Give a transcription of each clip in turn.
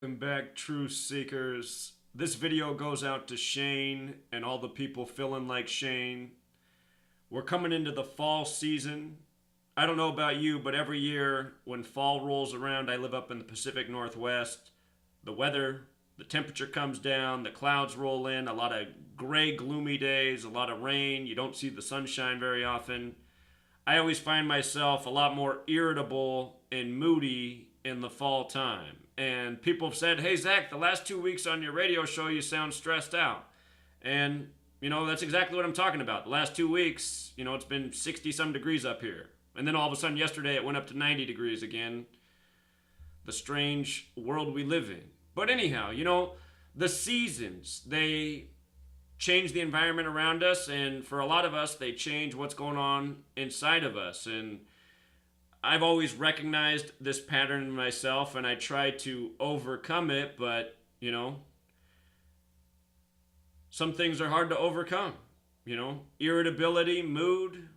Welcome back, truth seekers. This video goes out to Shane and all the people feeling like Shane. We're coming into the fall season. I don't know about you, but every year when fall rolls around, I live up in the Pacific Northwest. The weather, the temperature comes down, the clouds roll in, a lot of gray, gloomy days, a lot of rain. You don't see the sunshine very often. I always find myself a lot more irritable and moody in the fall time. And people have said, "Hey, Zach, the last 2 weeks on your radio show, you sound stressed out." And, that's exactly what I'm talking about. The last 2 weeks, it's been 60 some degrees up here. And then all of a sudden yesterday it went up to 90 degrees again. The strange world we live in. But anyhow, the seasons, they change the environment around us, and for a lot of us they change what's going on inside of us. And I've always recognized this pattern in myself, and I try to overcome it, but some things are hard to overcome. Irritability, mood,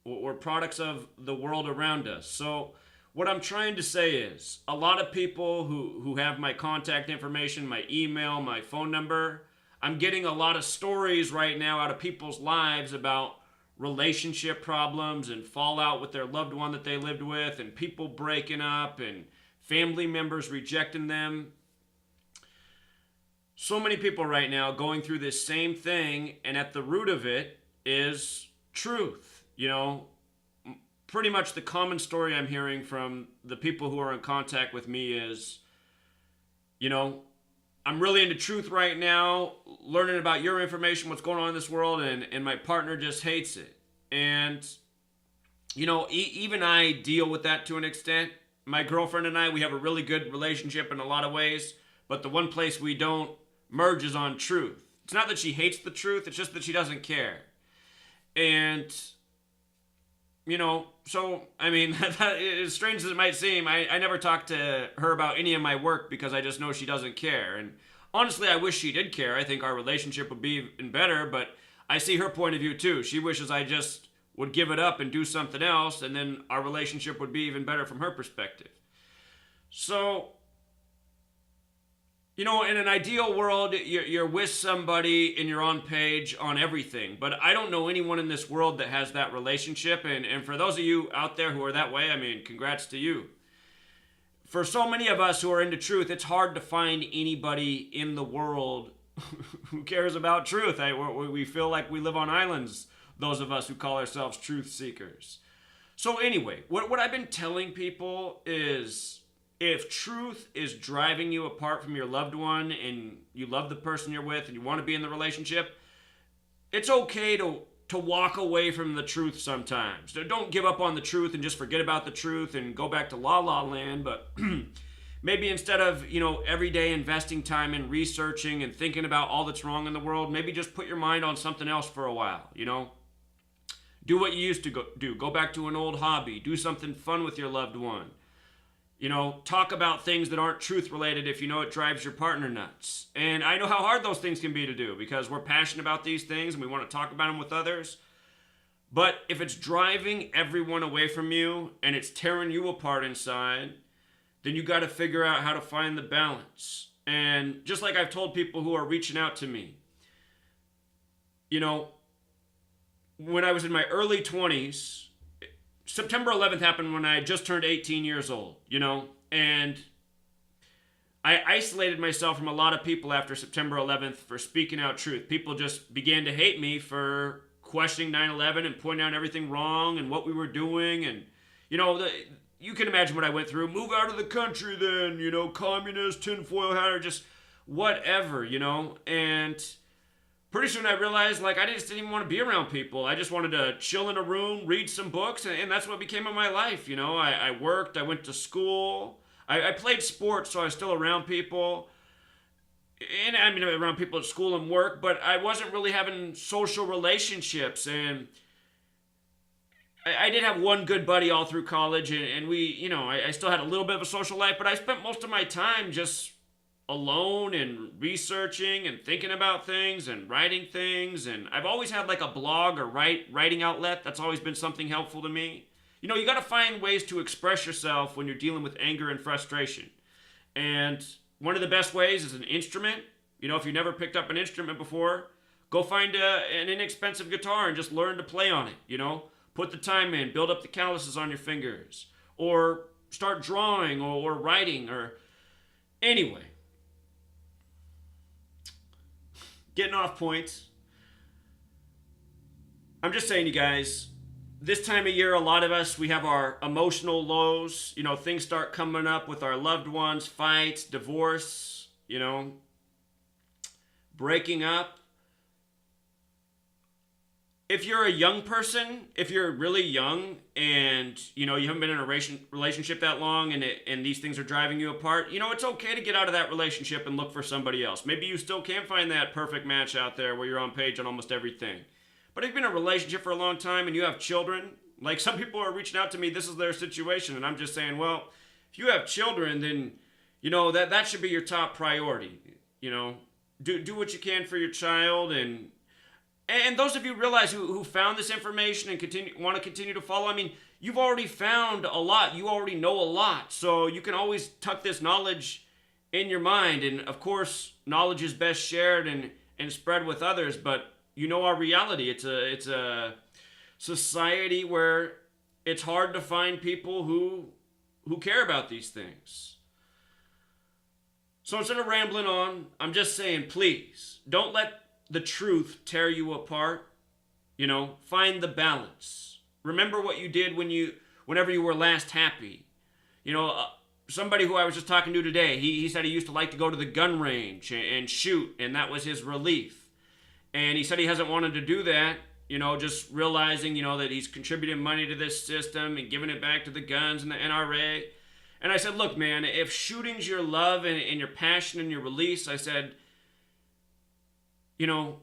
or products of the world around us. So what I'm trying to say is, a lot of people who have my contact information, my email, my phone number, I'm getting a lot of stories right now out of people's lives about relationship problems and fallout with their loved one that they lived with, and people breaking up and family members rejecting them. So many people right now going through this same thing, and at the root of it is truth. Pretty much the common story I'm hearing from the people who are in contact with me is, I'm really into truth right now, learning about your information, what's going on in this world, and my partner just hates it. And, even I deal with that to an extent. My girlfriend and I, we have a really good relationship in a lot of ways, but the one place we don't merge is on truth. It's not that she hates the truth, it's just that she doesn't care. And, as strange as it might seem, I never talk to her about any of my work because I just know she doesn't care. And honestly, I wish she did care. I think our relationship would be even better, but I see her point of view too. She wishes I just would give it up and do something else, and then our relationship would be even better from her perspective. So, in an ideal world, you're with somebody and you're on page on everything. But I don't know anyone in this world that has that relationship. And for those of you out there who are that way, congrats to you. For so many of us who are into truth, it's hard to find anybody in the world who cares about truth. We feel like we live on islands, those of us who call ourselves truth seekers. So anyway, what I've been telling people is, if truth is driving you apart from your loved one and you love the person you're with and you want to be in the relationship, it's okay to walk away from the truth sometimes. Don't give up on the truth and just forget about the truth and go back to la la land, but maybe instead of, every day investing time in researching and thinking about all that's wrong in the world, maybe just put your mind on something else for a while, Do what you used to do. Go back to an old hobby. Do something fun with your loved one. Talk about things that aren't truth related if it drives your partner nuts. And I know how hard those things can be to do because we're passionate about these things and we want to talk about them with others. But if it's driving everyone away from you and it's tearing you apart inside, then you got to figure out how to find the balance. And just like I've told people who are reaching out to me, when I was in my early 20s, September 11th happened when I had just turned 18 years old, and I isolated myself from a lot of people after September 11th for speaking out truth. People just began to hate me for questioning 9/11 and pointing out everything wrong and what we were doing. And, you can imagine what I went through. Move out of the country then, communist, tinfoil hat, or just whatever, and pretty soon I realized, I just didn't even want to be around people. I just wanted to chill in a room, read some books, and that's what became of my life. I worked, I went to school, I played sports, so I was still around people. And around people at school and work, but I wasn't really having social relationships. And I did have one good buddy all through college, and we, I still had a little bit of a social life, but I spent most of my time just alone and researching and thinking about things and writing things. And I've always had a blog or writing outlet. That's always been something helpful to me. You got to find ways to express yourself when you're dealing with anger and frustration. And one of the best ways is an instrument. You know, if you never picked up an instrument before, go find an inexpensive guitar and just learn to play on it, you know. Put the time in, build up the calluses on your fingers. Or start drawing or writing or... Anyway. Getting off points. I'm just saying, you guys, this time of year, a lot of us, we have our emotional lows. You know, things start coming up with our loved ones, fights, divorce, you know, breaking up. If you're a young person, if you're really young and, you know, you haven't been in a relationship that long and these things are driving you apart, you know, it's okay to get out of that relationship and look for somebody else. Maybe you still can't find that perfect match out there where you're on page on almost everything. But if you've been in a relationship for a long time and you have children, like some people are reaching out to me, this is their situation. And I'm just saying, well, if you have children, then, you know, that should be your top priority. You know, do what you can for your child. And those of you realize who found this information and want to continue to follow, I mean, you've already found a lot. You already know a lot. So you can always tuck this knowledge in your mind. And of course, knowledge is best shared and spread with others. But you know our reality. It's a society where it's hard to find people who care about these things. So instead of rambling on, I'm just saying, please, don't let the truth tear you apart. You know, find the balance. Remember what you did whenever you were last happy. You know, somebody who I was just talking to today, he said he used to like to go to the gun range and shoot, and that was his relief. And he said he hasn't wanted to do that, you know, just realizing, you know, that he's contributing money to this system and giving it back to the guns and the NRA. And I said, look, man, if shooting's your love and your passion and your release, I said, you know,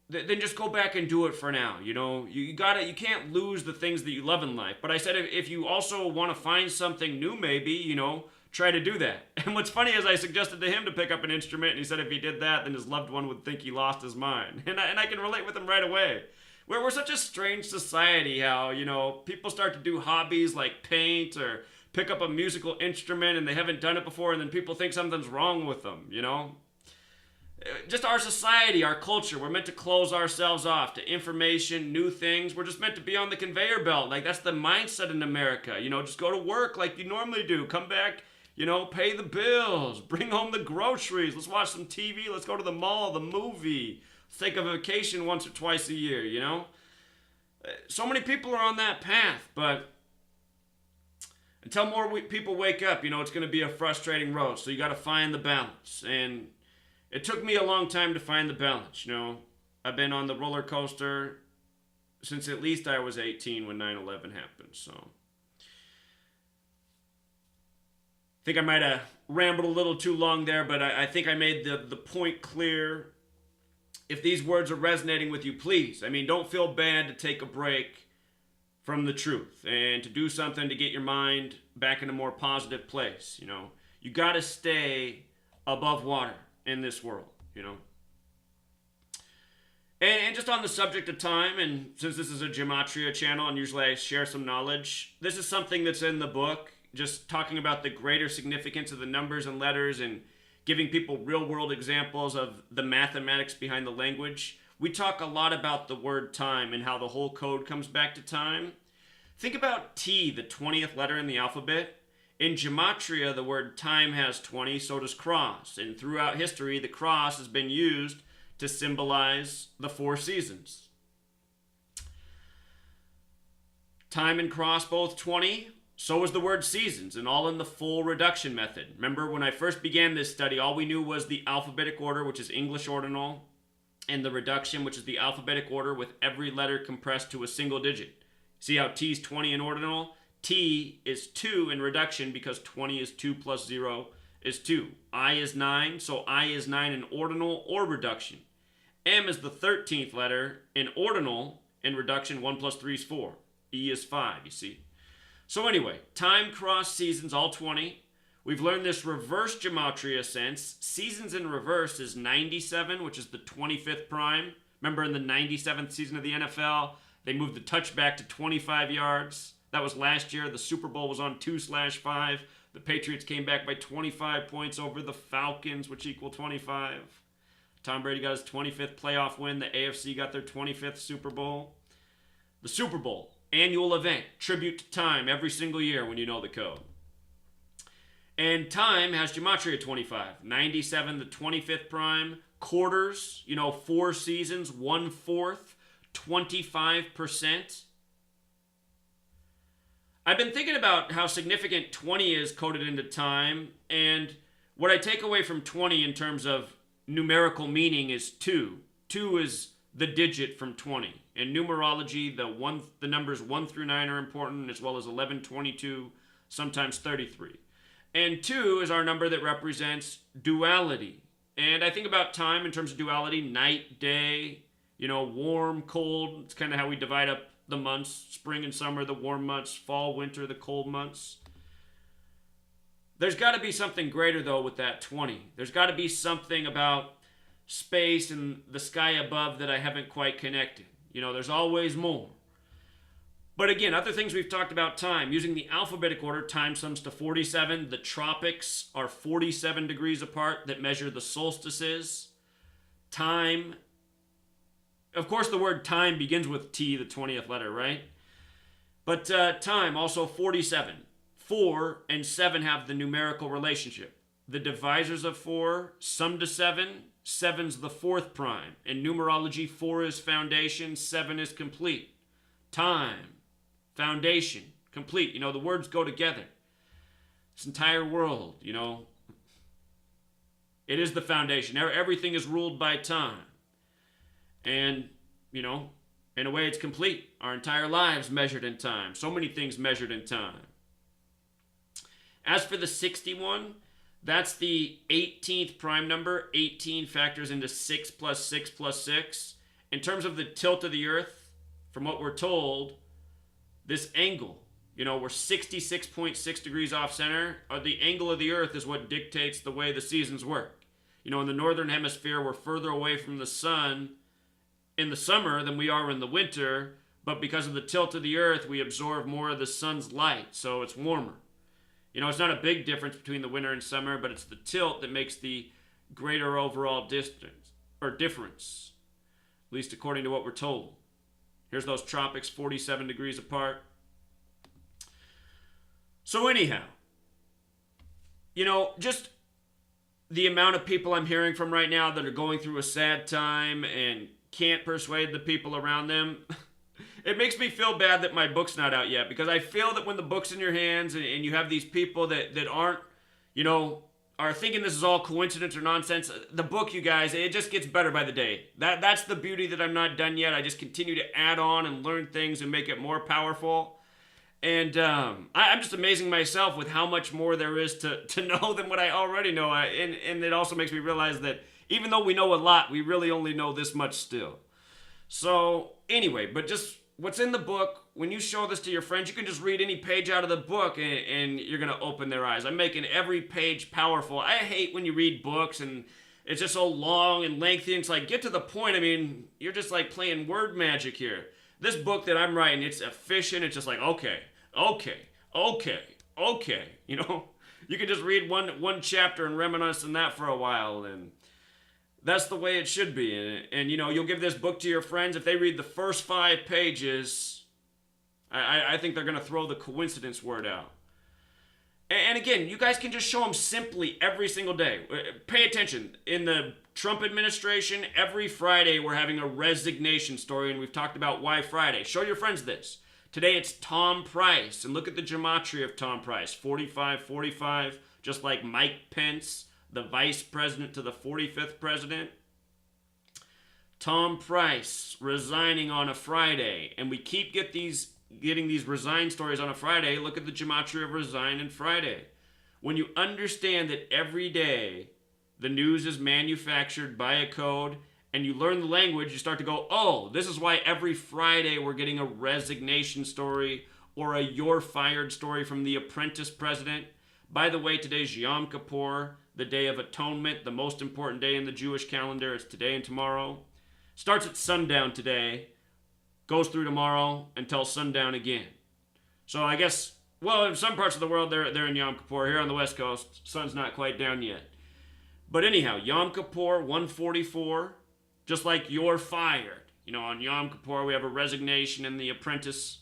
then just go back and do it for now. You know, you can't lose the things that you love in life. But I said, if you also want to find something new, maybe, you know, try to do that. And what's funny is I suggested to him to pick up an instrument, and he said if he did that, then his loved one would think he lost his mind. And I can relate with him right away. We're such a strange society how, you know, people start to do hobbies like paint or pick up a musical instrument and they haven't done it before, and then people think something's wrong with them, you know? Just our society, our culture, we're meant to close ourselves off to information, new things. We're just meant to be on the conveyor belt. Like, that's the mindset in America. You know, just go to work like you normally do. Come back, you know, pay the bills, bring home the groceries. Let's watch some TV. Let's go to the mall, the movie. Let's take a vacation once or twice a year, you know? So many people are on that path, but until more people wake up, you know, it's going to be a frustrating road. So you got to find the balance. And it took me a long time to find the balance, you know. I've been on the roller coaster since at least I was 18 when 9/11 happened, so. I think I might have rambled a little too long there, but I think I made the point clear. If these words are resonating with you, please, I mean, don't feel bad to take a break from the truth and to do something to get your mind back in a more positive place, you know. You got to stay above water in this world, you know. And just on the subject of time, and since this is a gematria channel and usually I share some knowledge, this is something that's in the book, just talking about the greater significance of the numbers and letters and giving people real world examples of the mathematics behind the language. We talk a lot about the word time and how the whole code comes back to time. Think about T, the 20th letter in the alphabet. In gematria, the word time has 20, so does cross. And throughout history, the cross has been used to symbolize the 4 seasons. Time and cross both 20, so is the word seasons, and all in the full reduction method. Remember, when I first began this study, all we knew was the alphabetic order, which is English ordinal, and the reduction, which is the alphabetic order with every letter compressed to a single digit. See how T is 20 in ordinal? T is 2 in reduction because 20 is 2 plus 0 is 2. I is 9, so I is 9 in ordinal or reduction. M is the 13th letter in ordinal. In reduction, 1 plus 3 is 4. E is 5, you see. So anyway, time, cross, seasons, all 20. We've learned this reverse gematria sense. Seasons in reverse is 97, which is the 25th prime. Remember in the 97th season of the NFL, they moved the touchback to 25 yards. That was last year. The Super Bowl was on 2/5. The Patriots came back by 25 points over the Falcons, which equal 25. Tom Brady got his 25th playoff win. The AFC got their 25th Super Bowl. The Super Bowl, annual event, tribute to time every single year when you know the code. And time has gematria 25. 97, the 25th prime. Quarters, 4 seasons, 1/4, 25%. I've been thinking about how significant 20 is coded into time, and what I take away from 20 in terms of numerical meaning is 2. 2 is the digit from 20. In numerology, the numbers 1 through 9 are important, as well as 11, 22, sometimes 33. And 2 is our number that represents duality. And I think about time in terms of duality, night, day, warm, cold. It's kind of how we divide up the months. Spring and summer, the warm months. Fall, winter, the cold months. There's got to be something greater, though, with that 20. There's got to be something about space and the sky above that I haven't quite connected. There's always more. But again, other things we've talked about time. Using the alphabetic order, time sums to 47. The tropics are 47 degrees apart that measure the solstices. Time. Of course, the word time begins with T, the 20th letter, right? But time, also 47. 4 and 7 have the numerical relationship. The divisors of 4 sum to 7. 7's the 4th prime. In numerology, 4 is foundation, 7 is complete. Time. Foundation, complete. The words go together. This entire world, it is the foundation. Everything is ruled by time. And, in a way it's complete. Our entire lives measured in time. So many things measured in time. As for the 61, that's the 18th prime number. 18 factors into 6 plus 6 plus 6. In terms of the tilt of the earth, from what we're told, this angle, we're 66.6 degrees off center. The angle of the earth is what dictates the way the seasons work. In the northern hemisphere, we're further away from the sun in the summer than we are in the winter, but because of the tilt of the earth, we absorb more of the sun's light, so it's warmer. It's not a big difference between the winter and summer, but it's the tilt that makes the greater overall distance, or difference, at least according to what we're told. Here's those tropics, 47 degrees apart. So anyhow, just the amount of people I'm hearing from right now that are going through a sad time and can't persuade the people around them, it makes me feel bad that my book's not out yet, because I feel that when the book's in your hands and you have these people that aren't, are thinking this is all coincidence or nonsense, the book, you guys, it just gets better by the day. That's the beauty that I'm not done yet. I just continue to add on and learn things and make it more powerful. And I'm just amazing myself with how much more there is to know than what I already know. And it also makes me realize that even though we know a lot, we really only know this much still. So anyway, but just what's in the book, when you show this to your friends, you can just read any page out of the book and you're going to open their eyes. I'm making every page powerful. I hate when you read books and it's just so long and lengthy. And it's like, get to the point. I mean, you're just like playing word magic here. This book that I'm writing, it's efficient. It's just like, okay. You can just read one chapter and reminisce on that for a while, and that's the way it should be. And you'll give this book to your friends. If they read the first 5 pages, I think they're going to throw the coincidence word out. And again, you guys can just show them simply every single day. Pay attention. In the Trump administration, every Friday we're having a resignation story, and we've talked about why Friday. Show your friends this. Today it's Tom Price, and look at the gematria of Tom Price. 45, just like Mike Pence, the vice president to the 45th president. Tom Price resigning on a Friday, and we keep getting these resign stories on a Friday. Look at the gematria of resign and Friday. When you understand that every day the news is manufactured by a code and you learn the language, you start to go, oh, this is why every Friday we're getting a resignation story or a you're fired story from the apprentice president. By the way, today's Yom Kippur, the Day of Atonement, the most important day in the Jewish calendar. It's today and tomorrow. Starts at sundown today, goes through tomorrow until sundown again. So I guess Well, in some parts of the world, they're in Yom Kippur. Here on the West Coast, sun's not quite down yet. But anyhow, Yom Kippur 144, just like you're fired. You know, on Yom Kippur we have a resignation in the apprentice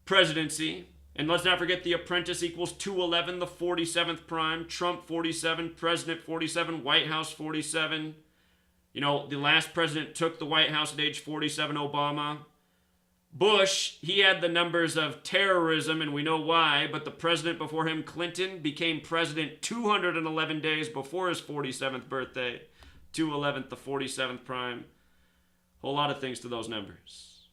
presidency. And let's not forget the apprentice equals 211, the 47th prime. Trump 47, President 47, White House 47. You know, the last president took the White House at age 47, Obama. Bush, he had the numbers of terrorism, and we know why, but the president before him, Clinton, became president 211 days before his 47th birthday. 211th, the 47th prime. Whole lot of things to those numbers.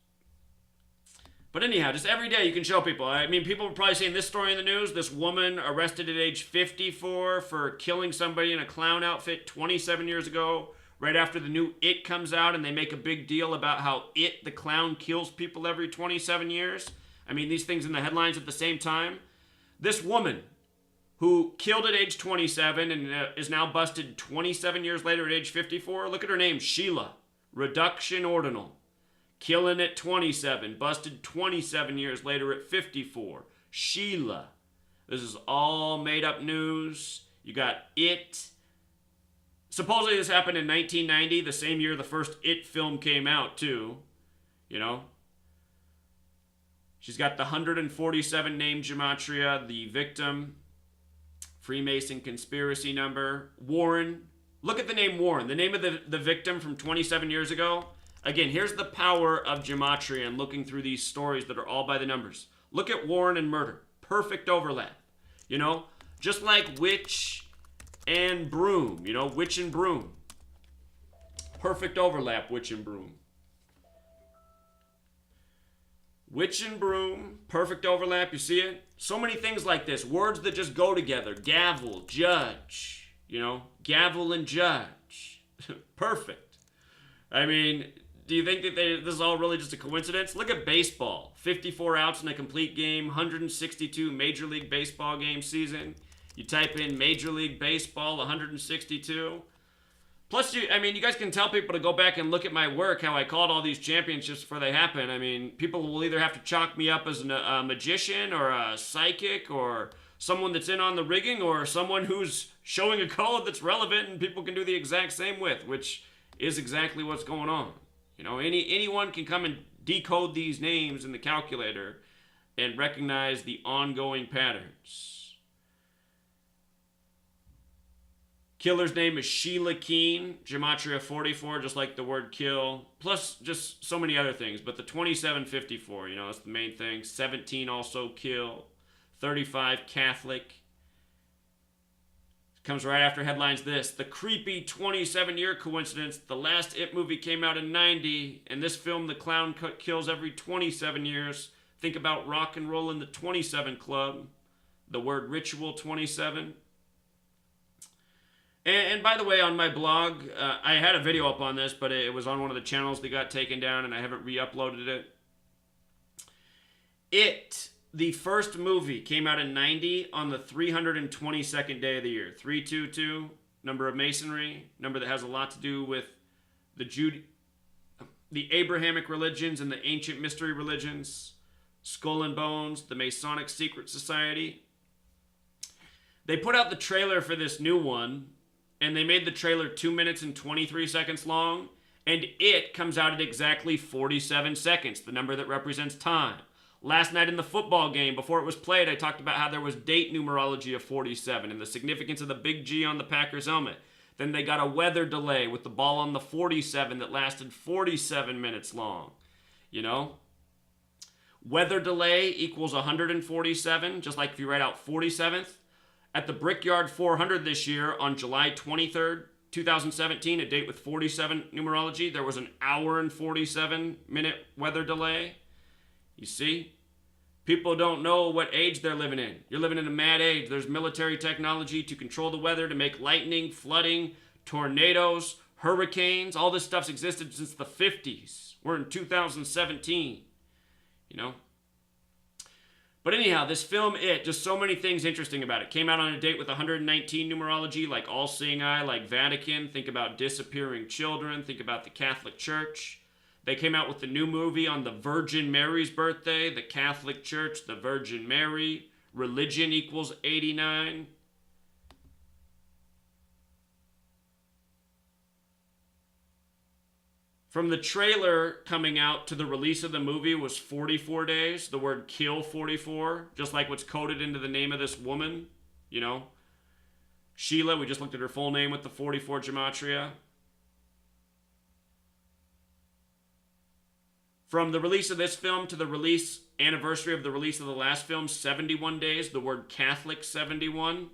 But anyhow, just every day you can show people. I mean, people were probably seeing this story in the news. This woman arrested at age 54 for killing somebody in a clown outfit 27 years ago. Right after the new It comes out and they make a big deal about how It, the clown, kills people every 27 years. I mean, these things in the headlines at the same time. This woman who killed at age 27 and is now busted 27 years later at age 54. Look at her name, Sheila. Reduction ordinal. Killing at 27, busted 27 years later at 54. Sheila. This is all made up news. You got It. Supposedly this happened in 1990, the same year the first It film came out, too. You know? She's got the 147 name gematria, the victim, Freemason conspiracy number, Warren. Look at the name Warren, the name of the victim from 27 years ago. Again, here's the power of gematria and looking through these stories that are all by the numbers. Look at Warren and murder. Perfect overlap. You know? Just like witch and broom, you know, witch and broom. Perfect overlap, witch and broom. Witch and broom, perfect overlap, you see it? So many things like this, words that just go together. Gavel, judge, you know, gavel and judge. Perfect. I mean, do you think that this is all really just a coincidence? Look at baseball. 54 outs in a complete game, 162 Major League Baseball game season. You type in Major League Baseball 162. Plus, you guys can tell people to go back and look at my work, how I called all these championships before they happen. I mean, people will either have to chalk me up as a magician or a psychic or someone that's in on the rigging or someone who's showing a code that's relevant and people can do the exact same with, which is exactly what's going on. You know, anyone can come and decode these names in the calculator and recognize the ongoing patterns. Killer's name is Sheila Keen, gematria 44, just like the word kill, plus just so many other things. But the 2754, you know, that's the main thing. 17 also kill. 35 Catholic. Comes right after headlines this. The creepy 27-year coincidence. The last It movie came out in 90, and this film, the clown kills every 27 years. Think about rock and roll in the 27 Club. The word ritual 27. And by the way, on my blog, I had a video up on this, but it was on one of the channels that got taken down, and I haven't re-uploaded it. It, the first movie, came out in 90 on the 322nd day of the year. 322, number of Masonry, number that has a lot to do with the Abrahamic religions and the ancient mystery religions. Skull and Bones, the Masonic Secret Society. They put out the trailer for this new one, and they made the trailer 2 minutes and 23 seconds long, and it comes out at exactly 47 seconds, the number that represents time. Last night in the football game, before it was played, I talked about how there was date numerology of 47 and the significance of the big G on the Packers helmet. Then they got a weather delay with the ball on the 47 that lasted 47 minutes long. You know? Weather delay equals 147, just like if you write out 47th. At the Brickyard 400 this year on July 23rd, 2017, a date with 47 numerology, there was an hour and 47 minute weather delay. You see? People don't know what age they're living in. You're living in a mad age. There's military technology to control the weather, to make lightning, flooding, tornadoes, hurricanes. All this stuff's existed since the 50s. We're in 2017. You know? But anyhow, this film, It, just so many things interesting about it. Came out on a date with 119 numerology, like All-Seeing Eye, like Vatican. Think about disappearing children. Think about the Catholic Church. They came out with the new movie on the Virgin Mary's birthday, the Catholic Church, the Virgin Mary, religion equals 89. From the trailer coming out to the release of the movie was 44 days. The word kill 44, just like what's coded into the name of this woman, you know. Sheila, we just looked at her full name with the 44 gematria. From the release of this film to the release anniversary of the release of the last film, 71 days. The word Catholic 71.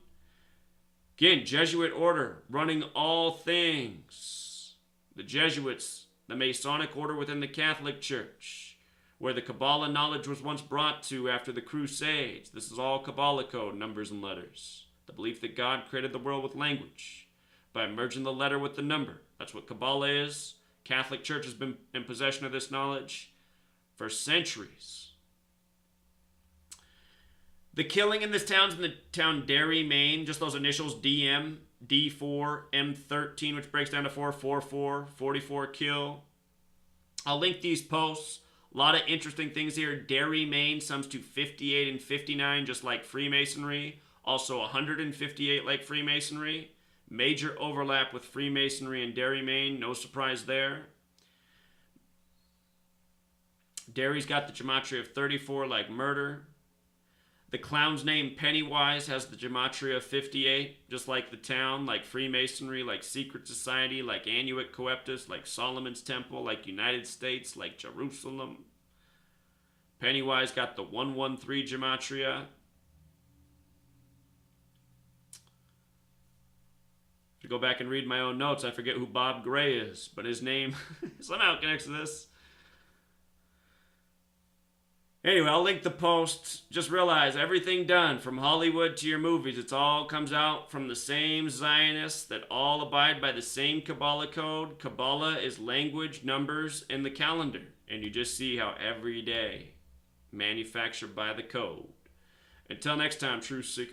Again, Jesuit order running all things. The Jesuits, the Masonic order within the Catholic Church, where the Kabbalah knowledge was once brought to after the Crusades. This is all Kabbalah code, numbers and letters. The belief that God created the world with language by merging the letter with the number. That's what Kabbalah is. Catholic Church has been in possession of this knowledge for centuries. The killing in this town's in the town Derry, Maine. Just those initials, DM, D4, M13, which breaks down to 444, 44 kill. I'll link these posts. A lot of interesting things here. Derry, Maine sums to 58 and 59, just like Freemasonry. Also 158 like Freemasonry. Major overlap with Freemasonry and Derry, Maine. No surprise there. Derry's got the gematria of 34 like murder. The clown's name Pennywise has the gematria of 58, just like the town, like Freemasonry, like Secret Society, like Anuit Coeptus, like Solomon's Temple, like United States, like Jerusalem. Pennywise got the 113 gematria. To go back and read my own notes, I forget who Bob Gray is, but his name somehow connects to this. Anyway, I'll link the post. Just realize everything done from Hollywood to your movies, it all comes out from the same Zionists that all abide by the same Kabbalah code. Kabbalah is language, numbers, and the calendar. And you just see how every day manufactured by the code. Until next time, Truth Seekers.